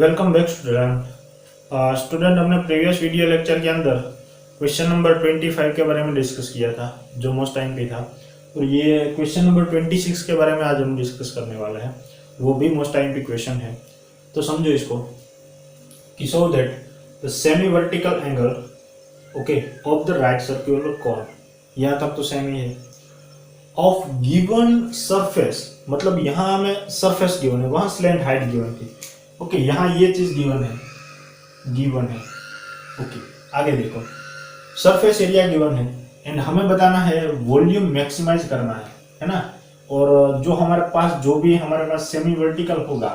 Welcome back student. हमने previous video lecture के अंदर क्वेश्चन नंबर 25 के बारे में डिस्कस किया था जो मोस्ट टाइम पे था, और ये क्वेश्चन नंबर 26 के बारे में आज हम डिस्कस करने वाले हैं। वो भी मोस्ट टाइम पे क्वेश्चन है, तो समझो इसको कि so that the semi vertical angle okay of the right circular कॉर्ड, यहाँ तक तो सेमी है, ऑफ गिवन सरफेस, मतलब यहाँ हमें सरफेस गिवन है, वहां स्लैंट हाइट गिवन थी। ओके यहाँ ये चीज गिवन है। ओके आगे देखो, सरफेस एरिया गिवन है एंड हमें बताना है वॉल्यूम मैक्सिमाइज करना है ना। और जो हमारे पास हमारे पास सेमी वर्टिकल होगा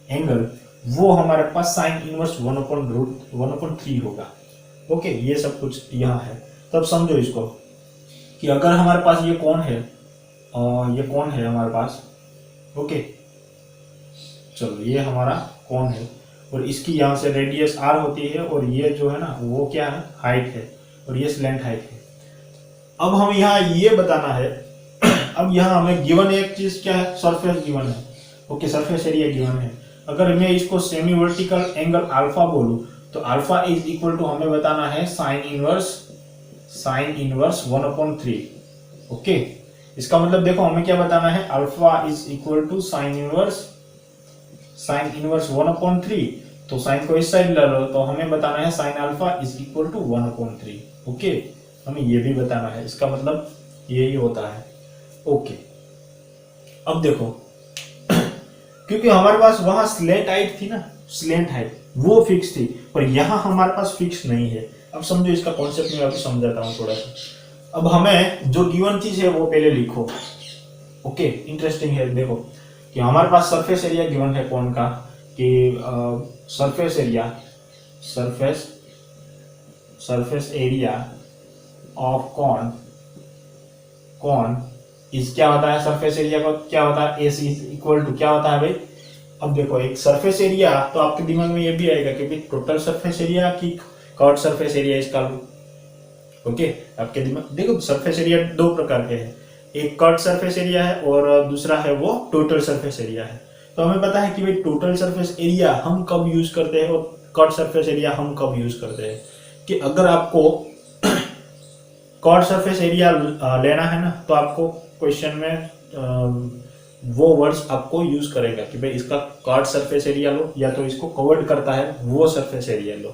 एंगल, वो हमारे पास साइन इनवर्स 1/√1/3 होगा। ओके ये सब कुछ यहाँ है। तब समझो इसको कि अगर हमारे पास ये कौन है, हमारे पास। ओके चलो ये हमारा कौन है और इसकी यहाँ से रेडियस r होती है, और ये जो है ना वो क्या है, हाइट है, और ये स्लैंट हाइट है। अब हम यहाँ ये बताना है अब यहाँ हमें गिवन एक चीज क्या है, सरफेस गिवन है। ओके सरफेस एरिया गिवन है। अगर मैं इसको सेमी वर्टिकल एंगल अल्फा बोलूं तो अल्फा इज इक्वल टू हमें बताना है साइन इनवर्स 1/3। ओके इसका मतलब देखो हमें क्या बताना है, alpha is equal to sine inverse 1/3। तो साइन को इस साइड ले लो तो हमें बताना है sine alpha is equal to 1/3। Okay हमें ये भी बताना है, इसका मतलब यही होता है। ओके अब देखो क्योंकि हमारे पास वहां स्लैंट हाइट थी ना, स्लैंट हाइट वो फिक्स थी, पर यहाँ हमारे पास फिक्स नहीं है। अब समझो इसका कॉन्सेप्ट मैं अभी समझाता हूँ थोड़ा सा। अब हमें जो गिवन चीज है वो पहले लिखो। ओके इंटरेस्टिंग है, देखो कि हमारे पास सरफेस एरिया गिवन है कौन का, कि surface area of cone is क्या होता है, सरफेस एरिया का क्या होता है, एस इज इक्वल टू क्या होता है भाई। अब देखो एक सरफेस एरिया, तो आपके दिमाग में ये भी आएगा कि भाई टोटल सरफेस एरिया की कर्व सरफेस एरिया इसका। ओके आपके दिमाग देखो सरफेस एरिया दो प्रकार के हैं, एक कट सरफेस एरिया है और दूसरा है वो टोटल सरफेस एरिया है। तो हमें पता है कि भाई टोटल सरफेस एरिया हम कब यूज करते हैं और कट सरफेस एरिया हम कब यूज करते हैं। कि अगर आपको कट सरफेस एरिया लेना है ना, तो आपको क्वेश्चन में वो वर्ड्स आपको यूज करेगा कि भाई इसका कट सरफेस एरिया लो, या तो इसको कवर्ड करता है वो सरफेस एरिया लो।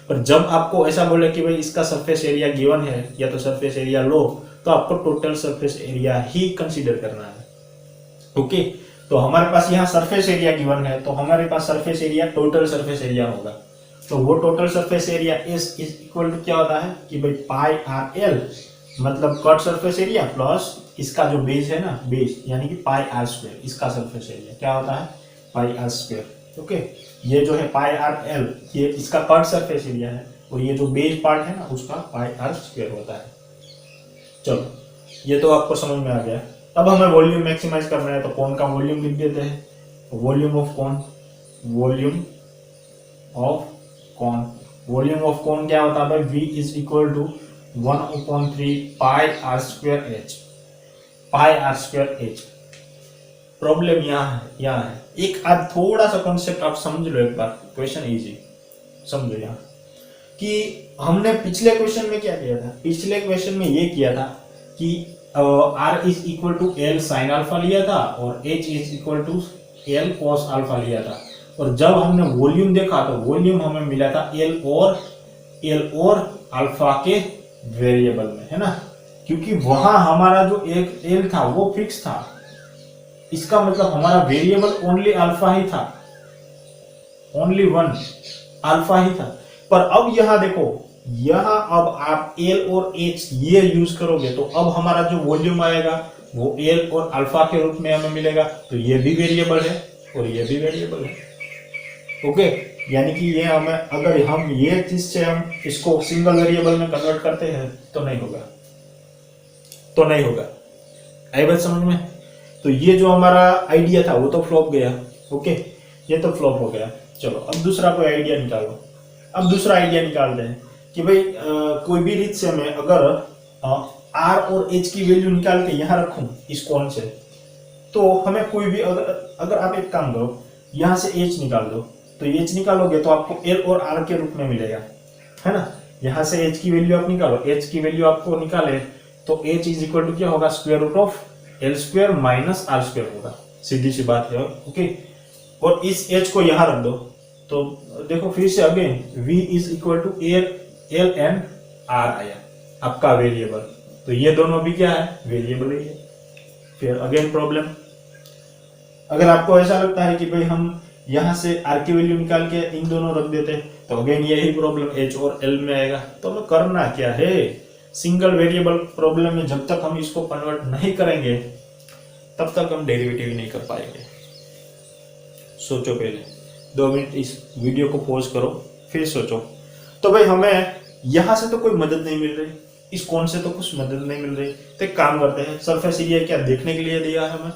पर जब आपको ऐसा बोले कि भाई इसका सरफेस एरिया गिवन है या तो सरफेस एरिया लो, तो आपको टोटल सरफेस एरिया ही कंसीडर करना है। ओके तो हमारे पास यहाँ सरफेस एरिया गिवन है, तो हमारे पास surface area total surface area होगा। तो वो total surface area is equal to क्या होता है कि भाई पाई आर एल, मतलब कट सरफेस एरिया प्लस इसका जो बेस है ना, बेस यानी कि पाई आर स्क्वायर, इसका सरफेस एरिया क्या होता है, पाई आर स्क्वायर। ओके ये जो है पाई आर एल ये इसका कट सरफेस एरिया है, और ये जो बेस पार्ट है ना उसका पाई आर स्क्वायर होता है। चलो ये तो आपको समझ में आ गया। अब हमें वॉल्यूम मैक्सिमाइज करना है, तो कौन का वॉल्यूम लिख देते हैं, वॉल्यूम ऑफ कौन क्या होता है भाई, v is equal to 1/3 pi are square H. Problem यहाँ है एक आज थोड़ा सा कॉन्सेप्ट आप समझ लो एक बार, क्वेश्चन इजी समझो यहाँ कि हमने पिछले क्वेश्चन में क्या किया था। पिछले क्वेश्चन में ये किया था कि r is equal to L sine alpha लिया था और h is equal to L cos alpha लिया था, और जब हमने वॉल्यूम देखा तो वॉल्यूम हमें मिला था एल और अल्फा के वेरिएबल में, है ना, क्योंकि वहां हमारा जो एक एल था वो फिक्स था। इसका मतलब हमारा वेरिएबल ओनली अल्फा ही था, ओनली वन अल्फा ही था। पर अब यहां देखो, यहां अब आप एल और एच ये यूज करोगे तो अब हमारा जो वॉल्यूम आएगा वो एल और अल्फा के रूप में हमें मिलेगा। तो ये भी वेरिएबल है और ये भी वेरिएबल है। ओके यानी कि ये हमें, अगर हम ये चीज से हम इसको सिंगल वेरिएबल में कन्वर्ट करते हैं तो नहीं होगा। आई बात समझ में। तो ये जो हमारा आइडिया था वो तो फ्लॉप गया। ओके ये तो फ्लॉप हो गया। चलो अब दूसरा कोई आइडिया निकालो। अब दूसरा आइडिया निकालते हैं कि भाई कोई भी रीत से मैं अगर आर और एच की वैल्यू निकाल के यहाँ रखूं इस कॉन से, तो हमें कोई भी अगर आप एक काम करो, यहां से एच निकाल दो तो एच निकालोगे तो आपको एल और आर के रूप में मिलेगा, है ना। यहां से एच की वैल्यू आप निकालो, एच की वैल्यू आपको निकाले तो एच इज इक्वल टू क्या होगा, square root of L square minus R square होगा, सीधी सी बात है। ओके, और इस एच को यहां रख दो तो देखो फिर से again v is equal to L and R आया आपका वेरिएबल, तो ये दोनों भी क्या है, वेरिएबल ही है। फिर अगेन प्रॉब्लम, अगर आपको ऐसा लगता है कि भाई हम यहां से आर की वैल्यू निकाल के इन दोनों रख देते हैं तो अगेन यही प्रॉब्लम एच और एल में आएगा। तो हमें करना क्या है, सिंगल वेरिएबल प्रॉब्लम में जब तक हम इसको कन्वर्ट नहीं करेंगे तब तक हम डेरिवेटिव ही नहीं कर पाएंगे। सोचो पहले 2 मिनट इस वीडियो को पॉज करो फिर सोचो। तो भाई हमें यहां से तो कोई मदद नहीं मिल रही, इस कौन से तो कुछ मदद नहीं मिल रही, तो एक काम करते हैं, सरफेस एरिया क्या देखने के लिए दिया है हमें,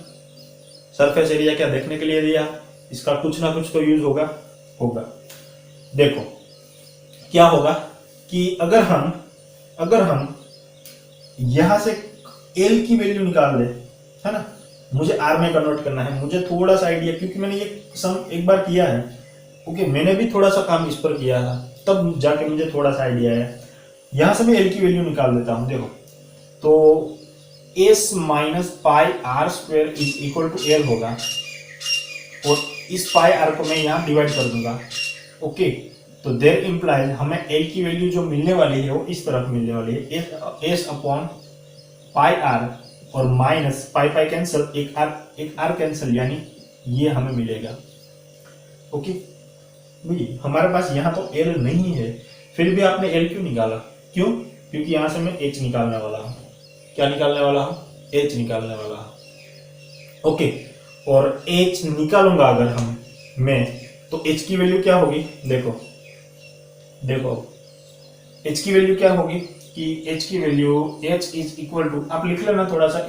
सरफेस एरिया क्या देखने के लिए दिया, इसका कुछ ना कुछ तो यूज होगा। देखो क्या होगा कि अगर हम यहां से एल की वैल्यू निकाल ले, है ना, मुझे आर में कन्वर्ट करना है, मुझे थोड़ा सा आइडिया, क्योंकि मैंने ये सम एक बार किया है। ओके, मैंने भी थोड़ा सा काम इस पर किया था, तब जाके मुझे थोड़ा सा आइडिया है। यहां से मैं एल की वैल्यू निकाल देता हूं, देखो तो S minus pi are square is equal to L होगा, और इस पाई आर को मैं यहाँ डिवाइड कर दूंगा। ओके, तो देयर इंप्लाइज हमें एल की वैल्यू जो मिलने वाली है वो इस तरफ मिलने वाली है, एस अपॉन पाई आर, और माइनस पाई पाई कैंसिल, एक आर कैंसिल, यानी ये हमें मिलेगा। ओके भाई, हमारे पास यहाँ तो एल नहीं है, फिर भी आपने एल क्यों निकाला, क्यों, क्योंकि यहां से मैं एच निकालने वाला हूं। क्या निकालने वाला हूं, एच निकालने वाला हूं। ओके, और एच निकालूंगा अगर मैं तो एच की वैल्यू क्या होगी, देखो एच की वैल्यू क्या होगी कि एच की value H is equal to, आप लिख लेना थोड़ा सा,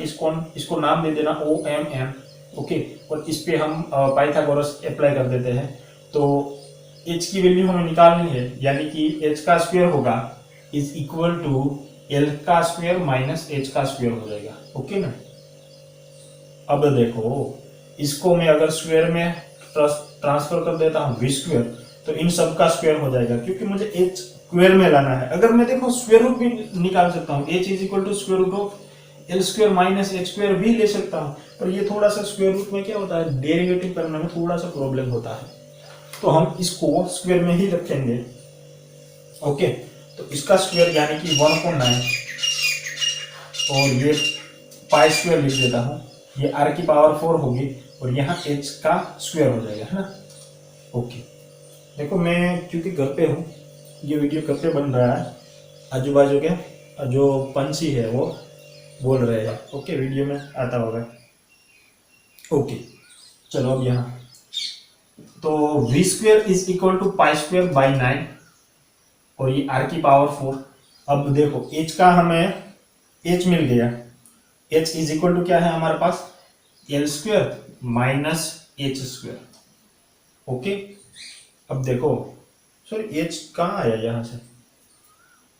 इसको नाम दे देना ओ एम एम। ओके, और इस पे हम पाइथागोरस अप्लाई कर देते हैं, तो एच की वैल्यू हमें निकालनी है, यानी कि एच का स्क्वायर होगा इज इक्वल टू एल का स्क्वायर माइनस एच का स्क्वायर हो जाएगा। ओके ना, अब देखो इसको मैं अगर स्क्वायर में ट्रांसफर कर देता हूँ वी स्क्वायर, तो इन सब का स्क्वायर हो जाएगा, क्योंकि मुझे एच स्क्वायर में लाना है। अगर मैं देखो स्क्वायर रूट भी निकाल सकता हूँ, H is equal to square root of L square minus H square भी ले सकता हूँ, पर ये थोड़ा सा स्क्वायर रूट में क्या होता है, डेरिवेटिव करने में थोड़ा सा प्रॉब्लम होता है, तो हम इसको स्क्वायर में ही रखेंगे। ओके, तो इसका स्क्वायर यानी कि 1/9, और ये पाई स्क्वायर लिख देता हूँ, ये आर की पावर 4 होगी, और यहाँ एच का स्क्वायर हो जाएगा, है ना। ओके, देखो मैं क्योंकि घर पे हूँ, ये वीडियो घर पे बन रहा है, आजू बाजू के जो पंछी है वो बोल रहे हैं। ओके, वीडियो में आता होगा। ओके, चलो अब यहाँ तो V square is equal to pi square by 9, और ये आर की पावर 4। अब देखो एच का हमें एच मिल गया, एच इज इक्वल टू क्या है हमारे पास, L square minus H square. Okay, अब देखो सॉरी एच कहाँ आया, यहां से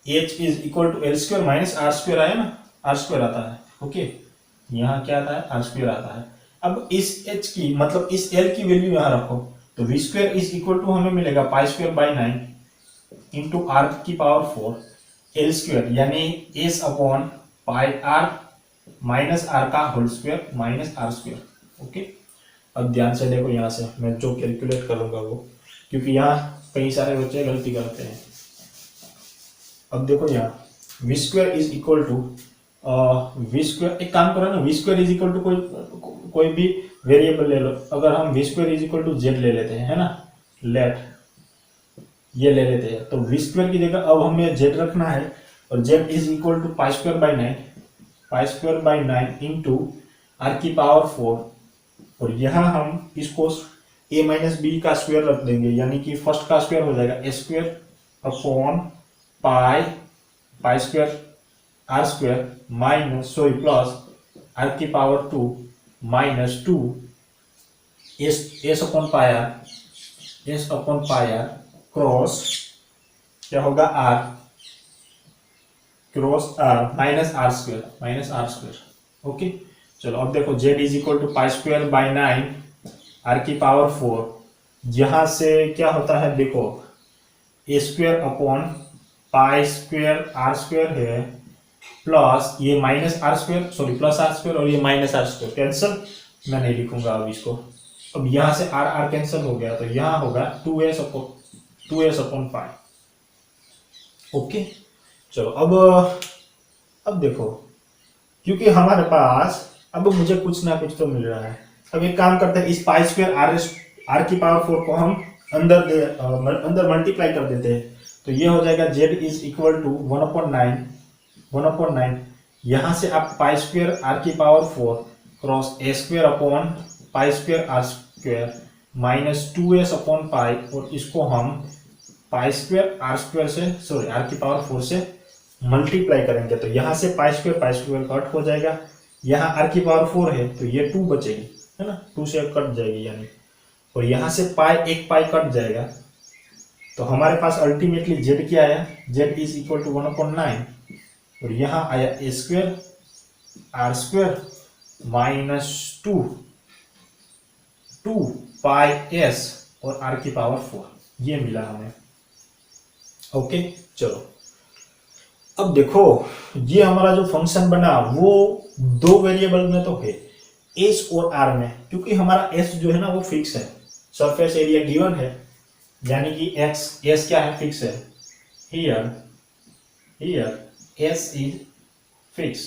H is equal to L square minus R square आया ना, आर स्क्वायर आता है। ओके, यहाँ क्या आता है, आर स्क्वायर आता है। अब इस एच की मतलब इस एल की वैल्यू यहाँ रखो, तो V square is equal to हमें मिलेगा pi square by 9 into R की पावर 4 एल स्क्वायर, यानी S upon pi R minus R का whole square minus R square. Okay, अब ध्यान से देखो, यहाँ से मैं जो कैलकुलेट करूंगा वो, क्योंकि यहाँ कई सारे बच्चे गलती करते हैं। अब देखो यहाँ v square is equal to v square, एक काम करो ना, v square is equal to कोई भी वेरिएबल ले लो। अगर हम v square is equal to z ले लेते हैं, है ना, लेट ये ले लेते हैं, तो वी स्क्वायर की जगह अब हमें जेड रखना है, और Z is equal to pi square by 9, pi square by 9 into R की पावर 4, और यहाँ हम इसको a माइनस बी का स्क्वायर रख देंगे, यानी कि फर्स्ट का स्क्वायर हो जाएगा A square upon pi square are square minus plus R की power 2 minus 2 S upon pi R cross क्या होगा R, cross R minus R square. Okay, चलो अब देखो z is equal to pi square by 9 R की power 4, यहां से क्या होता है देखो, A square upon pi square are square है, प्लस ये minus R square, sorry plus R square, और ये माइनस आर स्क्वायर कैंसिल, मैं नहीं लिखूंगा अब इसको। अब यहां से आर आर कैंसिल हो गया, तो यहां होगा 2s अपॉन पाई। ओके, चलो अब देखो, क्योंकि हमारे पास अब मुझे कुछ ना कुछ तो मिल रहा है। अब एक काम करते हैं, इस पाई स्क्वायर आर की पावर 4 को हम अंदर मल्टीप्लाई कर देते हैं, तो ये हो जाएगा z इज इक्वल टू 1/9 यहां से आप पाई स्क्वायर आर की power 4 cross a square upon pi square are square minus 2s upon pi, और इसको हम पाई स्क्वायर आर स्क्वायर से, सॉरी आर की पावर 4 से मल्टीप्लाई करेंगे, तो यहां से पाई स्क्वायर कट हो जाएगा, यहाँ आर की पावर 4 है तो ये 2 बचेगी, है ना, 2 से कट जाएगी यानी, और यहां से एक पाई कट जाएगा, तो हमारे पास अल्टीमेटली z क्या आया, z इज इक्वल टू 1/9, और यहां आया A square are square minus 2 pi S और आर की पावर 4, ये मिला हमें। ओके, चलो अब देखो, ये हमारा जो फंक्शन बना वो 2 वेरिएबल में तो है, एस और आर में, क्योंकि हमारा एस जो है ना वो फिक्स है, सरफेस एरिया गिवन है, यानी कि एस क्या है, फिक्स है, हियर एस इज फिक्स।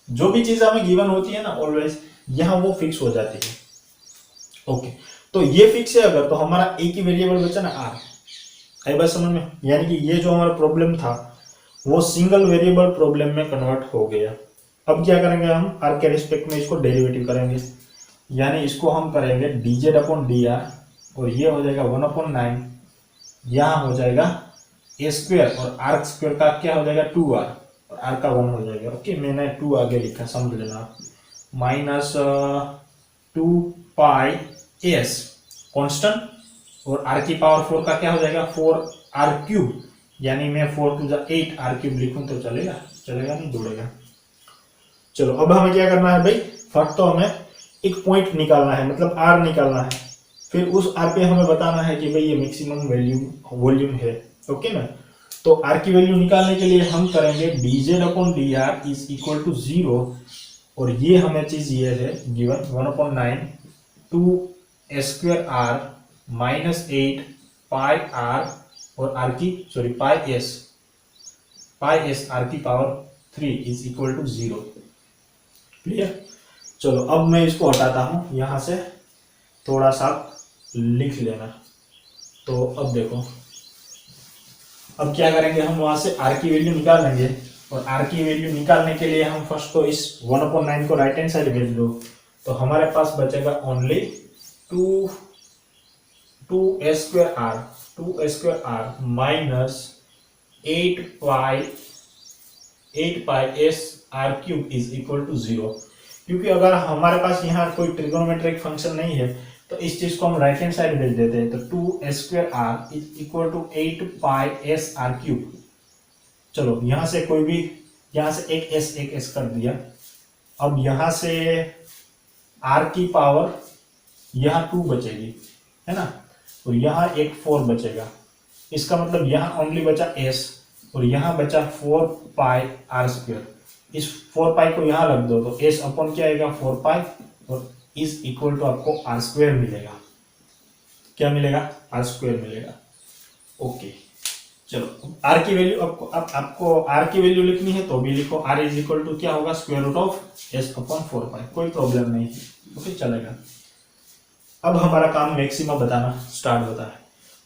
जो भी चीज हमें गिवन होती है ना ऑलवेज, यहां वो फिक्स हो जाती है। ओके, तो ये फिक्स है अगर, तो हमारा एक ही वेरिएबल बचा ना आर, आई बात समझ में, यानी कि ये जो हमारा प्रॉब्लम था वो सिंगल वेरिएबल प्रॉब्लम में कन्वर्ट हो गया। अब क्या करेंगे, हम आर के रिस्पेक्ट में इसको डेरिवेटिव करेंगे, यानी इसको हम करेंगे dz अपॉन डी आर, और ये हो जाएगा 1/9, यहाँ हो जाएगा ए स्क्वायर और आर स्क्वायर का क्या हो जाएगा 2r, और आर का 1 हो जाएगा। ओके, मैंने 2 आगे लिखा, समझ लेना, माइनस 2 पाई एस कॉन्स्टेंट, और आर की पावर 4 का क्या हो जाएगा 4r³, यानी मैं 4 टू 8 r³ लिखूं तो चलेगा, नहीं जुड़ेगा। चलो अब हमें क्या करना है भाई, फर्स्ट तो हमें एक पॉइंट निकालना है, मतलब r निकालना है, फिर उस r पे हमें बताना है कि भाई ये मैक्सिमम वॉल्यूम है। ओके ना, तो r की वैल्यू निकालने के लिए हम करेंगे dz upon d r is equal to 0, और ये हमें चीज ये है given 1/9 2 square r minus 8 pi r और r की पाई एस आर की power 3 is equal to 0। Clear, चलो अब मैं इसको हटाता हूं, यहां से थोड़ा सा लिख लेना। तो अब देखो, अब क्या करेंगे, हम वहां से r की वैल्यू निकाल लेंगे, और r की वैल्यू निकालने के लिए हम फर्स्ट तो इस 1/9 को राइट हैंड साइड भेज दो, तो हमारे पास बचेगा only 2 square r minus 8 pi s r³ is equal to 0, क्योंकि अगर हमारे पास यहाँ कोई ट्रिगोनोमेट्रिक फंक्शन नहीं है तो इस चीज को हम राइट हैंड साइड भेज देते हैं, तो 2 square r is equal to 8 pi s r³। चलो यहाँ से कोई भी, यहाँ से एक एस कर दिया, अब यहाँ से r की पावर यहाँ 2 बचेगी, है ना, और यहाँ एक 4 बचेगा, इसका मतलब यहाँ ओनली बचा s, और यहाँ बचा 4 पाई r²। इस 4 पाई को यहाँ रख दो, तो s अपॉन क्या आएगा 4 पाई, और इज इक्वल टू आपको r² मिलेगा। क्या मिलेगा, r² मिलेगा। ओके, चलो r की वैल्यू आपको r की वैल्यू लिखनी है तो भी लिखो, r इज इक्वल टू क्या होगा square root of s upon 4 pi, कोई प्रॉब्लम नहीं। ओके, चलेगा। अब हमारा काम मैक्सिमा बताना स्टार्ट होता है,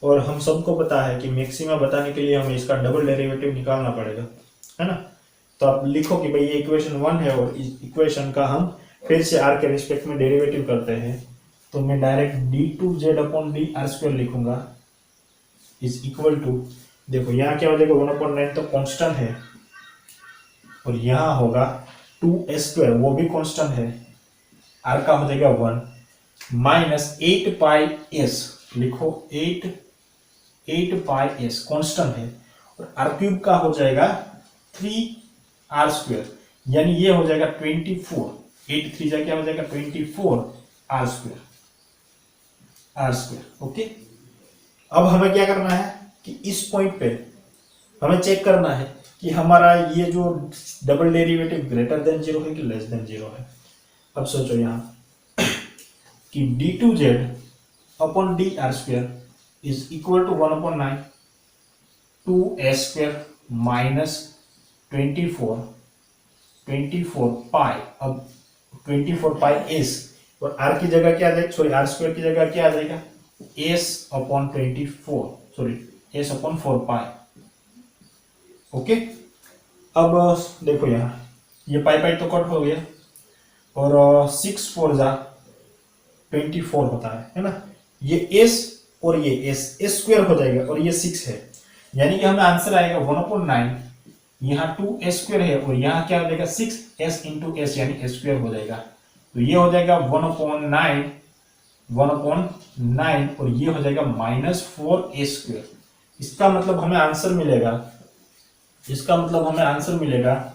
और हम सबको पता है कि मैक्सिमा बताने के लिए हमें इसका डबल डेरिवेटिव निकालना पड़ेगा, है ना। तो आप लिखो कि भाई ये इक्वेशन 1 है, और इस इक्वेशन का हम फिर से r के रिस्पेक्ट में डेरिवेटिव करते हैं, तो मैं direct d2z upon d r square लिखूंगा इज इक्वल टू, देखो यहाँ क्या हो जाएगा 1/9 तो कांस्टेंट है, और यहाँ होगा 2s², वो भी कांस्टेंट है, r का हो जाएगा 1 माइनस 8 पाई एस, लिखो 8 पाई एस कांस्टेंट है, और r³ का हो जाएगा 3r², यानी ये हो जाएगा 24, 8 3 क्या हो जाएगा 24 r²। Are square. ओके, अब हमें क्या करना है कि इस पॉइंट पे हमें चेक करना है कि हमारा ये जो double derivative greater than zero है कि लेस देन जीरो है। अब सोचो यहाँ कि d two z upon d r square is equal to 1/9 two s square minus 24 pi. अब 24 पाई एस और आर की जगह क्या आ जाएगा, सॉरी आर स्क्वायर की जगह क्या आ जाएगा, S upon 24, sorry S upon 4 पाई। ओके, अब देखो यहाँ ये पाई पाई तो कट हो गया और 6 4 जा 24 होता है ना। ये एस और ये एस स्क्वायर हो जाएगा और ये 6 है, यानी कि हमें आंसर आएगा 1/9। यहाँ 2 एस स्क्वायर है और यहाँ क्या हो जाएगा 6 एस इंटू एस यानी एस स्क्वायर हो जाएगा। तो ये हो जाएगा 1/9 और ये हो जाएगा -4 एस स्क्वायर। इसका मतलब हमें आंसर मिलेगा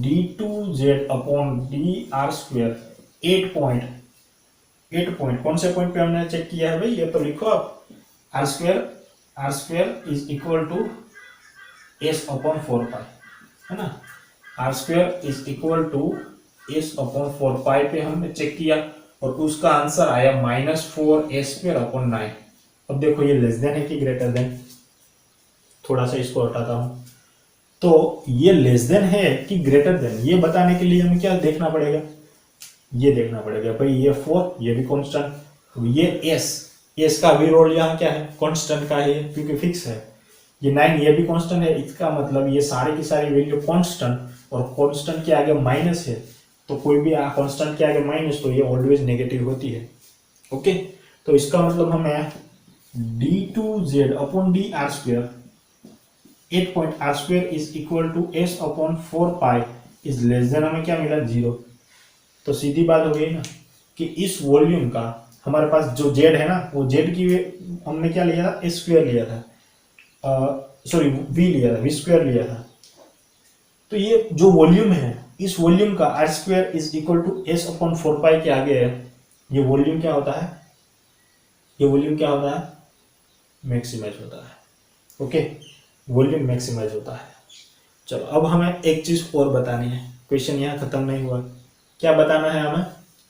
d2z upon d r square 8 point. कौन से पॉइंट पे हमने चेक किया है भाई, ये तो लिखो आप, r square is equal to s upon 4 pi, है ना। R square is equal to s upon 4 pi पे हमने चेक किया और उसका आंसर आया -4 एस स्क्वायर अपॉन 9। अब देखो ये लेस देन है कि ग्रेटर देन, थोड़ा सा इसको हटाता हूं। तो ये लेस देन है कि ग्रेटर देन, ये बताने के लिए हमें क्या देखना पड़ेगा, ये देखना पड़ेगा भाई ये 4 ये भी कांस्टेंट, ये एस का भी रोल यहाँ क्या है, कांस्टेंट का है क्योंकि फिक्स है। ये 9 ये भी कांस्टेंट है, इसका मतलब ये सारे की सारी वैल्यू कांस्टेंट, और कांस्टेंट के आगे माइनस है तो कोई भी कांस्टेंट के आगे माइनस तो ये ऑलवेज नेगेटिव होती है। ओके, तो इसका मतलब हमें d2z upon d r square 8 point r square is equal to s upon 4 pi is less than, हमें क्या मिला 0। तो सीधी बात हो गई ना कि इस वॉल्यूम का हमारे पास जो जेड है ना, वो जेड की हमने क्या लिया था, एस स्क्वायर लिया था, सॉरी वी लिया था, वी स्क्वायर लिया था। तो ये जो वॉल्यूम है, इस वॉल्यूम का r square is equal to s upon 4 pi के आगे है, ये वॉल्यूम क्या होता है, ये वॉल्यूम क्या होता है, मैक्सिमाइज होता है। ओके, वॉल्यूम मैक्सिमाइज होता है। चलो अब हमें एक चीज और बतानी है, क्वेश्चन यहाँ खत्म नहीं हुआ। क्या बताना है हमें,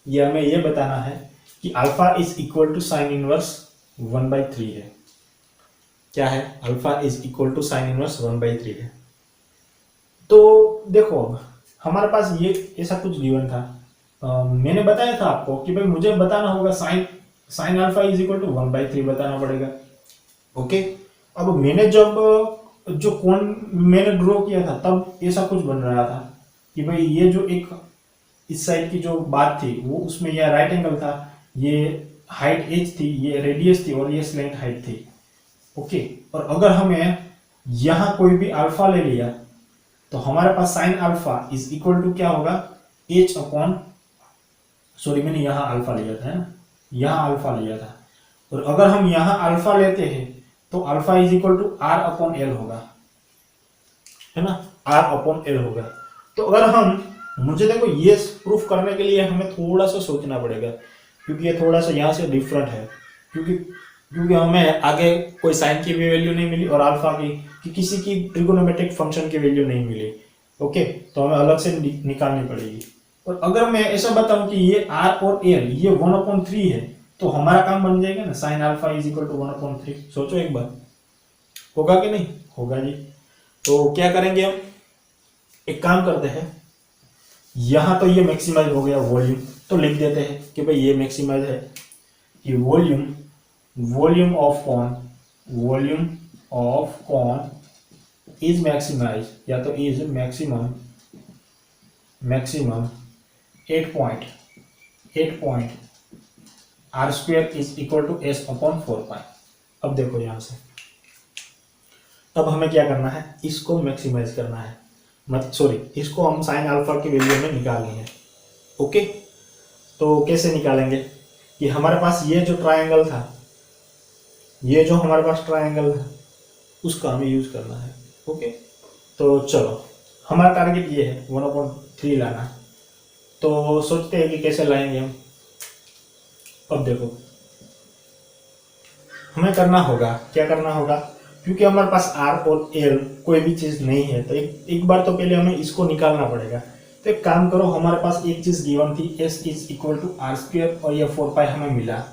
हमें ये बताना है कि alpha is equal to sine inverse 1/3 है। क्या है, alpha is equal to sine inverse 1/3 है। तो देखो अब हमारे पास ये ऐसा कुछ गिवन था, मैंने बताया था आपको कि भाई मुझे बताना होगा sine alpha is equal to 1/3 बताना पड़ेगा। ओके, अब मैंने जब जो कोण मैंने ड्रॉ किया था तब ऐसा कुछ बन रहा था कि भाई ये जो एक इस साइड की जो बात थी वो उसमें यह राइट एंगल था, ये हाइट एच थी, ये रेडियस थी और ये स्लैंट हाइट थी। ओके, और अगर हमें यहां कोई भी अल्फा ले लिया तो हमारे पास sine alpha is equal to क्या होगा, एच अपॉन, सॉरी मैंने यहां अल्फा लिया था, है ना, यहां अल्फा लिया था, और अगर हम यहां अल्फा लेते हैं तो alpha is equal to r upon l होगा, है ना, आर अपॉन एल होगा। तो अगर हम, मुझे देखो ये प्रूफ करने के लिए हमें थोड़ा सा सोचना पड़ेगा क्योंकि ये थोड़ा सा यहाँ से डिफरेंट है, क्योंकि हमें आगे कोई साइन की भी वैल्यू नहीं मिली और अल्फा की कि किसी की ट्रिगोनोमेट्रिक फंक्शन की वैल्यू नहीं मिली। ओके, तो हमें अलग से निकालनी पड़ेगी। और अगर मैं ऐसा बताऊं कि ये आर और एल ये 1/3 है तो हमारा काम बन जाएगा ना, sine alpha is equal to 1/3। सोचो एक बार, होगा कि नहीं होगा जी। तो क्या करेंगे हम, एक काम करते हैं, यहां तो ये मैक्सिमाइज हो गया वॉल्यूम, तो लिख देते हैं कि भाई ये मैक्सिमाइज है कि volume of cone is maximize, या तो is maximum 8 point r square is equal to s upon 4 pi. अब देखो यहां से, अब हमें क्या करना है, इसको मैक्सिमाइज करना है, इसको हम साइन अल्फा की वैल्यू में निकालनी है। ओके, तो कैसे निकालेंगे कि हमारे पास ये जो ट्रायंगल था, ये जो हमारे पास ट्रायंगल था उसका हमें यूज करना है। ओके, तो चलो हमारा टारगेट ये है 1/3 लाना, तो सोचते हैं कि कैसे लाएंगे हम। अब देखो हमें करना होगा, क्या करना होगा, क्योंकि हमारे पास आर और एल कोई भी चीज नहीं है तो एक बार तो पहले हमें इसको निकालना पड़ेगा। तो एक काम करो, हमारे पास एक चीज गिवन थी s is equal to r square और ये 4 पाई हमें मिला।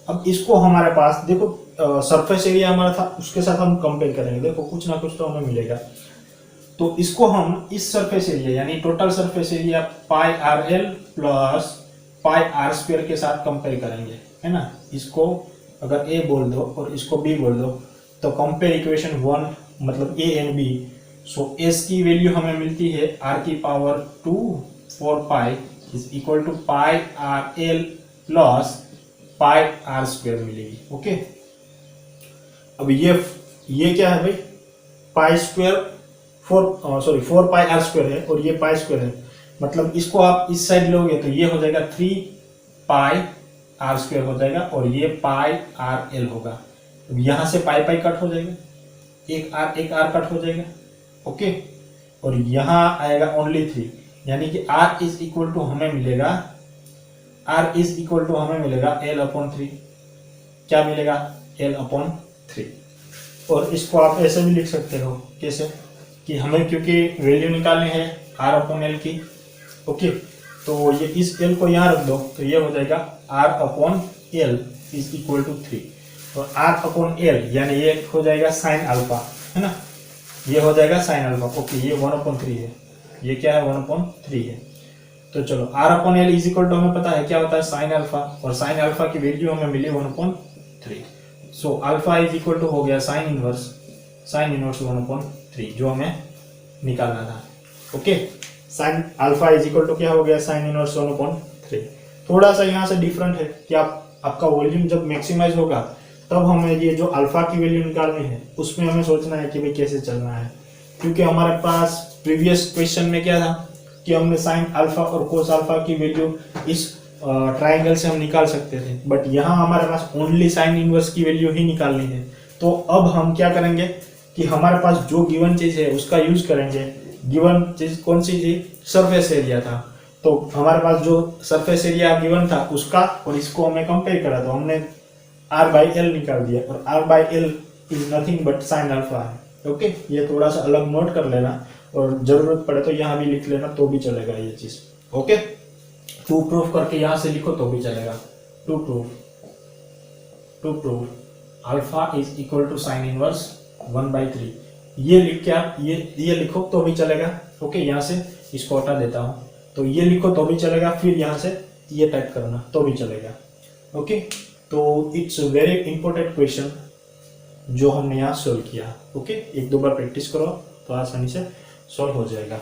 अब इसको हमारे पास देखो सरफेस एरिया हमारा था उसके साथ हम कंपेयर करेंगे, देखो कुछ ना कुछ तो हमें मिलेगा। तो इसको हम इस सरफेस एरिया यानी total surface area pi are l plus pi are square के साथ कंपेयर करेंगे, है ना। इसको अगर ए बोल दो और इसको बी बोल दो तो कंपेयर इक्वेशन 1 मतलब a and b. So s की वैल्यू हमें मिलती है आर की power 2 4 pi is equal to pi are l plus pi are square मिलेगी। ओके, अब ये क्या है भाई, pi square 4 pi are square है और ये पाई स्क्वायर है, मतलब इसको आप इस साइड लोगे तो ये हो जाएगा 3 पाई आर स्क्वायर हो जाएगा और ये पाई आर एल होगा। अब यहां से पाई पाई कट हो जाएगा, एक आर कट हो जाएगा। ओके, और यहां आएगा ओनली 3, यानी कि आर इज इक्वल टू हमें मिलेगा एल अपॉन 3। क्या मिलेगा, एल अपॉन 3। और इसको आप ऐसे भी लिख सकते हो, कैसे कि हमें क्योंकि वैल्यू निकालनी है आर अपॉन एल की। ओके, तो ये इस एल को यहाँ रख दो तो ये हो जाएगा r upon l is equal to 3 और आर अपॉन एल यानी ये हो जाएगा साइन अल्फा, है ना, ये हो जाएगा साइन अल्फा। ओके, ये 1/3 है, ये क्या है 1/3 है। तो चलो r upon l is equal to हमें पता है क्या होता है साइन अल्फा, और साइन अल्फा की वैल्यू हमें मिली 1/3। So alpha is equal to हो गया साइन इनवर्स 1/3 जो हमें निकालना था। Okay, sine alpha is equal to क्या हो गया साइन इनवर्स 1/3। थोड़ा सा यहाँ से डिफरेंट है कि आपका वॉल्यूम जब मैक्सिमाइज होगा तब हमें ये जो अल्फा की वैल्यू निकालनी है उसमें हमें सोचना है कि भाई कैसे चलना है, क्योंकि हमारे पास प्रीवियस क्वेश्चन में क्या था कि हमने साइन अल्फा और कोस अल्फा की वैल्यू इस ट्राइंगल से हम निकाल सकते थे, बट यहाँ हमारे पास ओनली साइन इनवर्स की वैल्यू ही निकालनी है। तो अब हम क्या करेंगे कि हमारे पास जो गिवन चीज है उसका यूज करेंगे। गिवन चीज कौन सी थी, सरफेस एरिया था, तो हमारे पास जो सरफेस एरिया गिवन था उसका और इसको हमें कंपेयर करा तो हमने आर बाई एल निकाल दिया, और R by L is nothing but sine alpha है। ओके, ये थोड़ा सा अलग नोट कर लेना और जरूरत पड़े तो यहाँ भी लिख लेना तो भी चलेगा ये चीज। ओके, टू प्रूफ करके यहाँ से लिखो तो भी चलेगा। To proof alpha is equal to sine inverse 1/3, ये लिख के आप ये लिखो तो भी चलेगा। ओके, यहाँ से इसको हटा देता हूँ, तो ये लिखो तो भी चलेगा, फिर यहाँ से ये टाइप करना तो भी चलेगा। ओके, तो इट्स वेरी इंपॉर्टेंट क्वेश्चन जो हमने यहाँ सोल्व किया। ओके, 1-2 बार प्रैक्टिस करो तो आसानी से सॉल्व हो जाएगा।